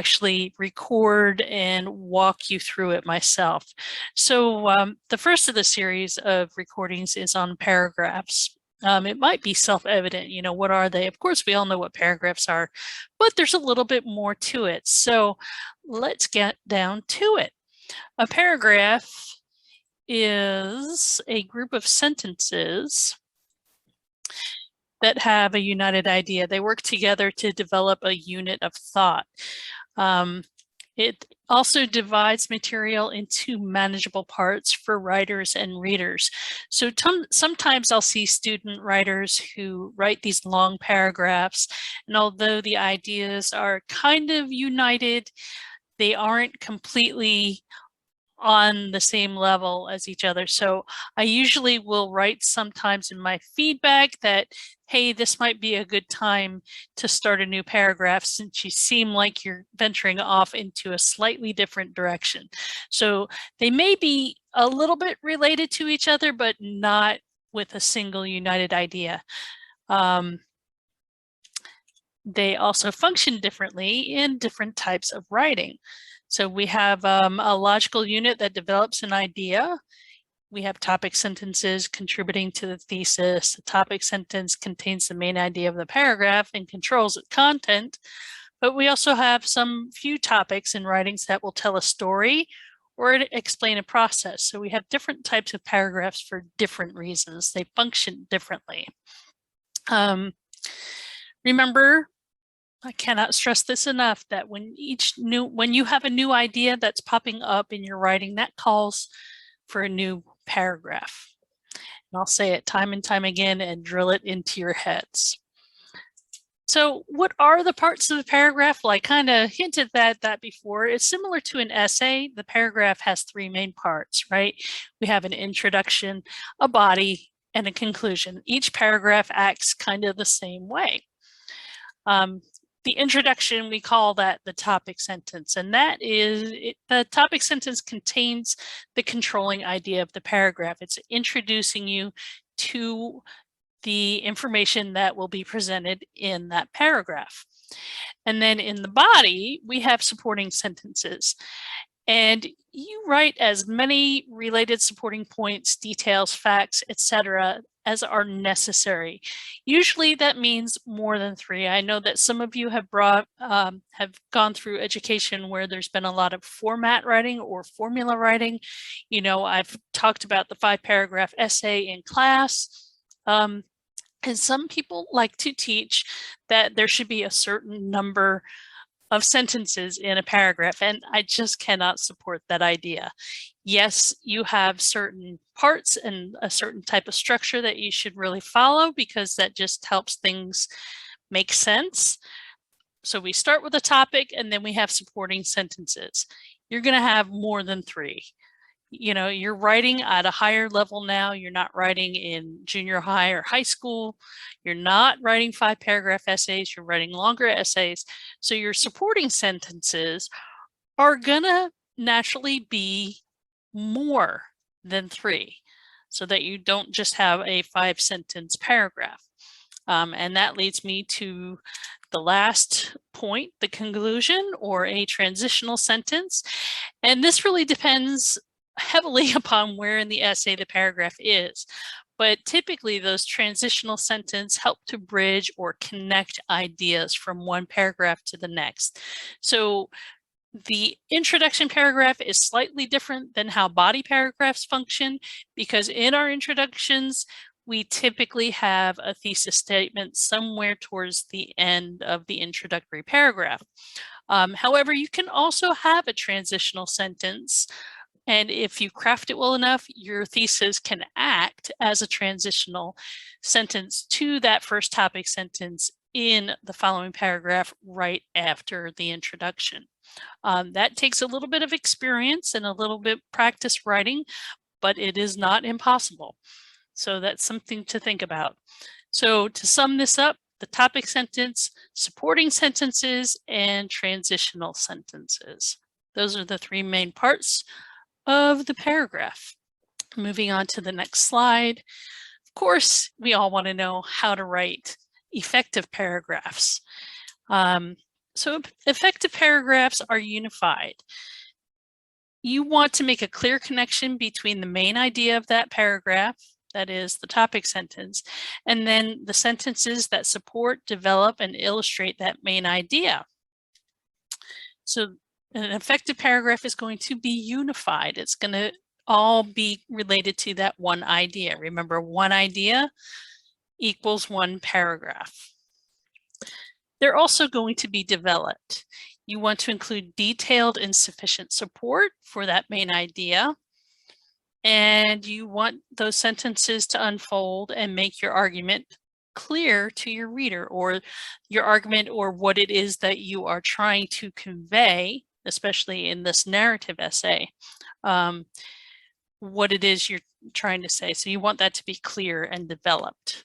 actually record and walk you through it myself. So the first of the series of recordings is on paragraphs. It might be self-evident, what are they? Of course, we all know what paragraphs are, but there's a little bit more to it. So let's get down to it. A paragraph is a group of sentences that have a united idea. They work together to develop a unit of thought. It also divides material into manageable parts for writers and readers. So sometimes I'll see student writers who write these long paragraphs, and although the ideas are kind of united, they aren't completely on the same level as each other. So I usually will write sometimes in my feedback that, hey, this might be a good time to start a new paragraph since you seem like you're venturing off into a slightly different direction. So they may be a little bit related to each other, but not with a single united idea. They also function differently in different types of writing. So we have a logical unit that develops an idea. We have topic sentences contributing to the thesis. The topic sentence contains the main idea of the paragraph and controls its content. But we also have some few topics in writings that will tell a story or explain a process. So we have different types of paragraphs for different reasons. They function differently. Remember, I cannot stress this enough, that when you have a new idea that's popping up in your writing, that calls for a new paragraph. And I'll say it time and time again and drill it into your heads. So what are the parts of a paragraph? Well, I kind of hinted at that before. It's similar to an essay. The paragraph has three main parts, right? We have an introduction, a body, and a conclusion. Each paragraph acts kind of the same way. The introduction, we call that the topic sentence, and that is, the topic sentence contains the controlling idea of the paragraph. It's introducing you to the information that will be presented in that paragraph. And then in the body, we have supporting sentences. And you write as many related supporting points, details, facts, etc., as are necessary. Usually that means more than three. I know that some of you have gone through education where there's been a lot of format writing or formula writing. I've talked about the 5-paragraph essay in class. And some people like to teach that there should be a certain number of sentences in a paragraph, and I just cannot support that idea. Yes, you have certain parts and a certain type of structure that you should really follow because that just helps things make sense. So we start with a topic and then we have supporting sentences. You're going to have more than three. You're writing at a higher level now. You're not writing in junior high or high school. You're not writing 5-paragraph essays. You're writing longer essays. So your supporting sentences are gonna naturally be more than 3 so that you don't just have a 5-sentence paragraph. And that leads me to the last point, the conclusion or a transitional sentence. And this really depends heavily upon where in the essay the paragraph is. But typically those transitional sentences help to bridge or connect ideas from one paragraph to the next. So the introduction paragraph is slightly different than how body paragraphs function, because in our introductions, we typically have a thesis statement somewhere towards the end of the introductory paragraph. However, you can also have a transitional sentence, and if you craft it well enough, your thesis can act as a transitional sentence to that first topic sentence in the following paragraph right after the introduction. That takes a little bit of experience and a little bit practice writing, but it is not impossible. So that's something to think about. So to sum this up, the topic sentence, supporting sentences, and transitional sentences. Those are the 3 main parts of the paragraph. Moving on to the next slide. Of course, we all want to know how to write effective paragraphs. So effective paragraphs are unified. You want to make a clear connection between the main idea of that paragraph, that is the topic sentence, and then the sentences that support, develop, and illustrate that main idea. So an effective paragraph is going to be unified. It's going to all be related to that one idea. Remember, one idea equals one paragraph. They're also going to be developed. You want to include detailed and sufficient support for that main idea. And you want those sentences to unfold and make your argument clear to your reader, or your argument, or what it is that you are trying to convey, especially in this narrative essay, what it is you're trying to say. So you want that to be clear and developed.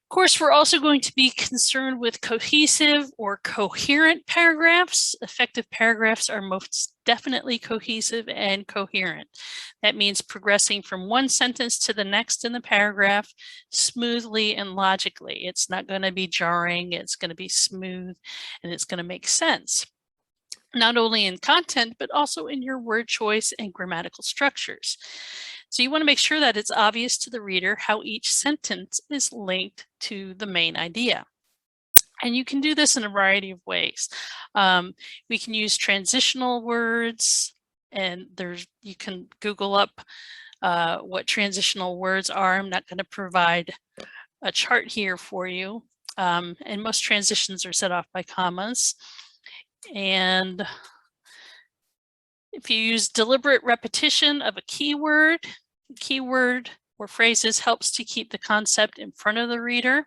Of course, we're also going to be concerned with cohesive or coherent paragraphs. Effective paragraphs are most definitely cohesive and coherent. That means progressing from one sentence to the next in the paragraph smoothly and logically. It's not going to be jarring, it's going to be smooth, and it's going to make sense, not only in content, but also in your word choice and grammatical structures. So you want to make sure that it's obvious to the reader how each sentence is linked to the main idea. And you can do this in a variety of ways. We can use transitional words, and you can Google up what transitional words are. I'm not going to provide a chart here for you. And most transitions are set off by commas. And if you use deliberate repetition of a keyword or phrases helps to keep the concept in front of the reader.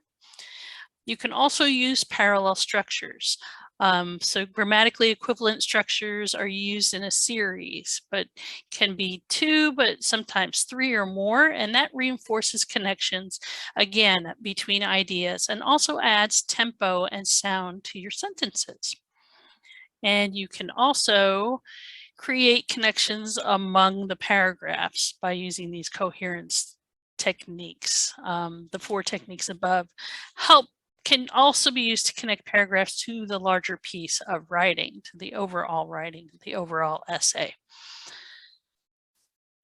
You can also use parallel structures. So grammatically equivalent structures are used in a series, but can be 2, but sometimes 3 or more, and that reinforces connections, again, between ideas, and also adds tempo and sound to your sentences. And you can also create connections among the paragraphs by using these coherence techniques. The 4 techniques above can also be used to connect paragraphs to the larger piece of writing, to the overall essay.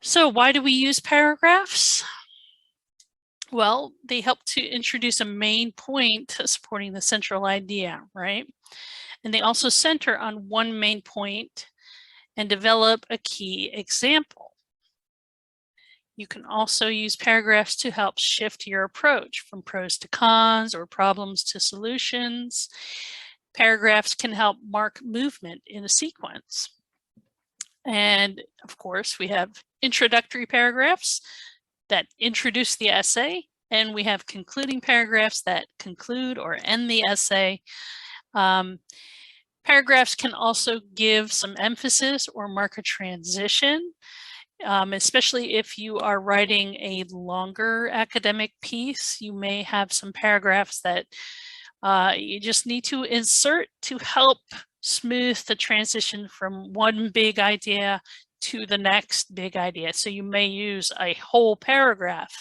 So why do we use paragraphs? Well, they help to introduce a main point supporting the central idea, right? And they also center on one main point and develop a key example. You can also use paragraphs to help shift your approach from pros to cons or problems to solutions. Paragraphs can help mark movement in a sequence. And of course, we have introductory paragraphs that introduce the essay, and we have concluding paragraphs that conclude or end the essay. Paragraphs can also give some emphasis or mark a transition, especially if you are writing a longer academic piece. You may have some paragraphs that you just need to insert to help smooth the transition from one big idea to the next big idea. So you may use a whole paragraph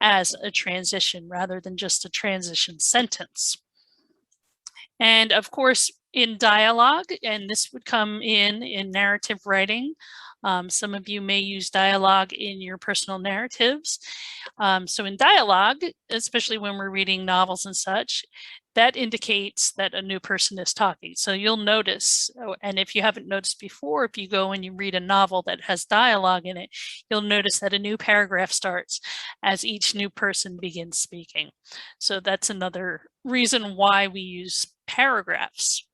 as a transition rather than just a transition sentence. And of course, in dialogue, and this would come in narrative writing, some of you may use dialogue in your personal narratives. So in dialogue, especially when we're reading novels and such, that indicates that a new person is talking. So you'll notice, and if you haven't noticed before, if you go and you read a novel that has dialogue in it, you'll notice that a new paragraph starts as each new person begins speaking. So that's another reason why we use paragraphs.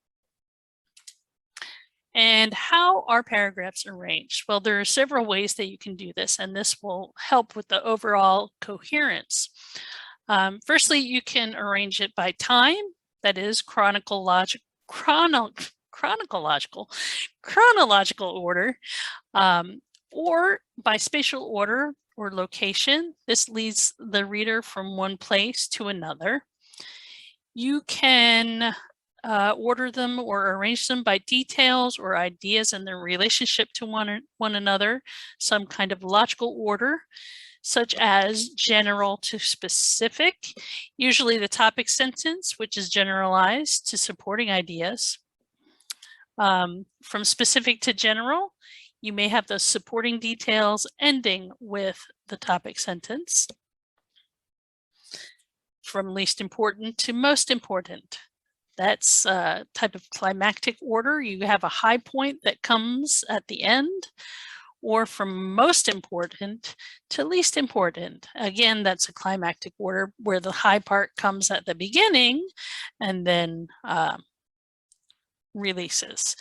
And how are paragraphs arranged? Well, there are several ways that you can do this, and this will help with the overall coherence. Firstly, you can arrange it by time, that is chronological order, or by spatial order or location. This leads the reader from one place to another. You can order them or arrange them by details or ideas and their relationship to one another, some kind of logical order. such as general to specific, usually the topic sentence, which is generalized to supporting ideas. From specific to general, you may have those supporting details ending with the topic sentence. From least important to most important. That's a type of climactic order. You have a high point that comes at the end, or from most important to least important. Again, that's a climactic order where the high part comes at the beginning and then releases.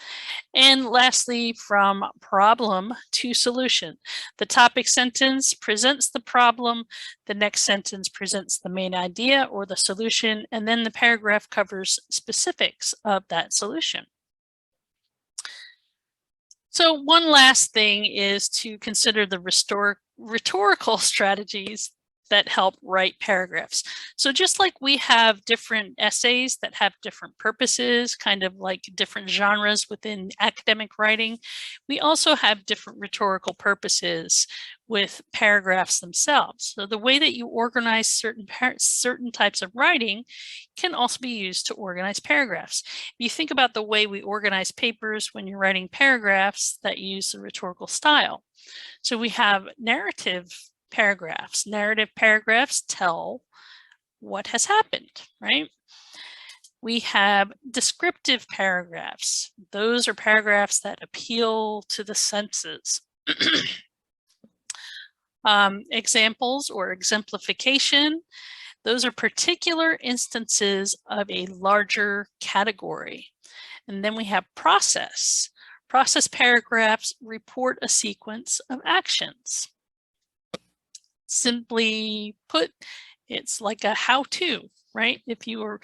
And lastly, from problem to solution. The topic sentence presents the problem, the next sentence presents the main idea or the solution, and then the paragraph covers specifics of that solution. So one last thing is to consider the rhetorical strategies that help write paragraphs. So just like we have different essays that have different purposes, kind of like different genres within academic writing, we also have different rhetorical purposes with paragraphs themselves. So the way that you organize certain types of writing can also be used to organize paragraphs. If you think about the way we organize papers when you're writing paragraphs that use the rhetorical style. So we have narrative paragraphs. Narrative paragraphs tell what has happened, right? We have descriptive paragraphs. Those are paragraphs that appeal to the senses. Examples or exemplification. Those are particular instances of a larger category. And then we have process. Process paragraphs report a sequence of actions. Simply put, it's like a how-to, right? If you were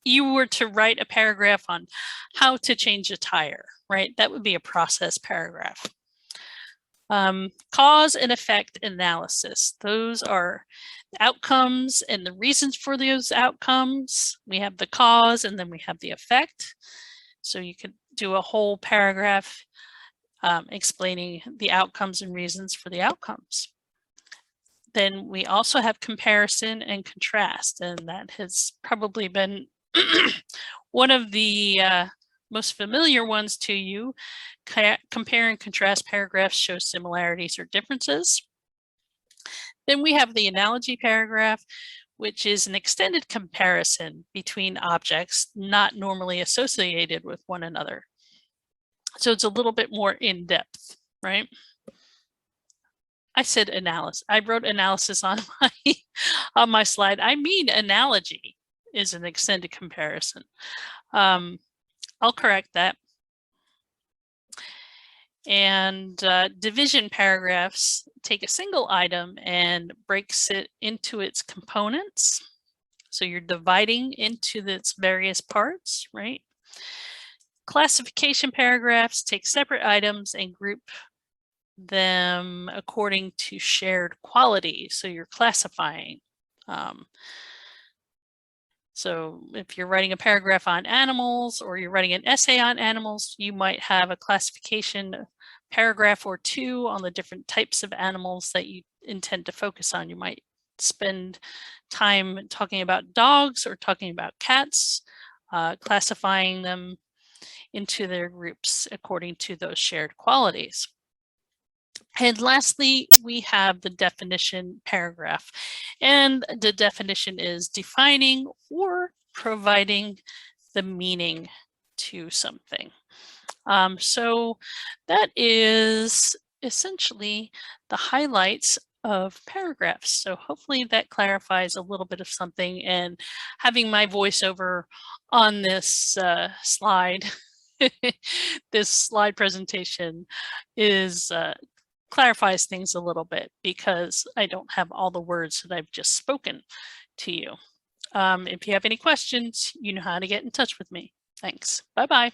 you were to write a paragraph on how to change a tire, right? That would be a process paragraph. Cause and effect analysis. Those are the outcomes and the reasons for those outcomes. We have the cause and then we have the effect. So you could do a whole paragraph explaining the outcomes and reasons for the outcomes. Then we also have comparison and contrast, and that has probably been one of the most familiar ones to you. Compare and contrast paragraphs show similarities or differences. Then we have the analogy paragraph, which is an extended comparison between objects not normally associated with one another. So it's a little bit more in depth, right? I said analysis. I wrote analysis on my slide. I mean analogy is an extended comparison. I'll correct that. And division paragraphs take a single item and breaks it into its components. So you're dividing into its various parts, right? Classification paragraphs take separate items and group them according to shared quality. So you're classifying. So if you're writing a paragraph on animals or you're writing an essay on animals, you might have a classification paragraph or two on the different types of animals that you intend to focus on. You might spend time talking about dogs or talking about cats, classifying them into their groups according to those shared qualities. And lastly, we have the definition paragraph. And the definition is defining or providing the meaning to something. So that is essentially the highlights of paragraphs. So hopefully that clarifies a little bit of something, and having my voiceover on this slide, this slide presentation is clarifies things a little bit because I don't have all the words that I've just spoken to you. If you have any questions, you know how to get in touch with me. Thanks. Bye-bye.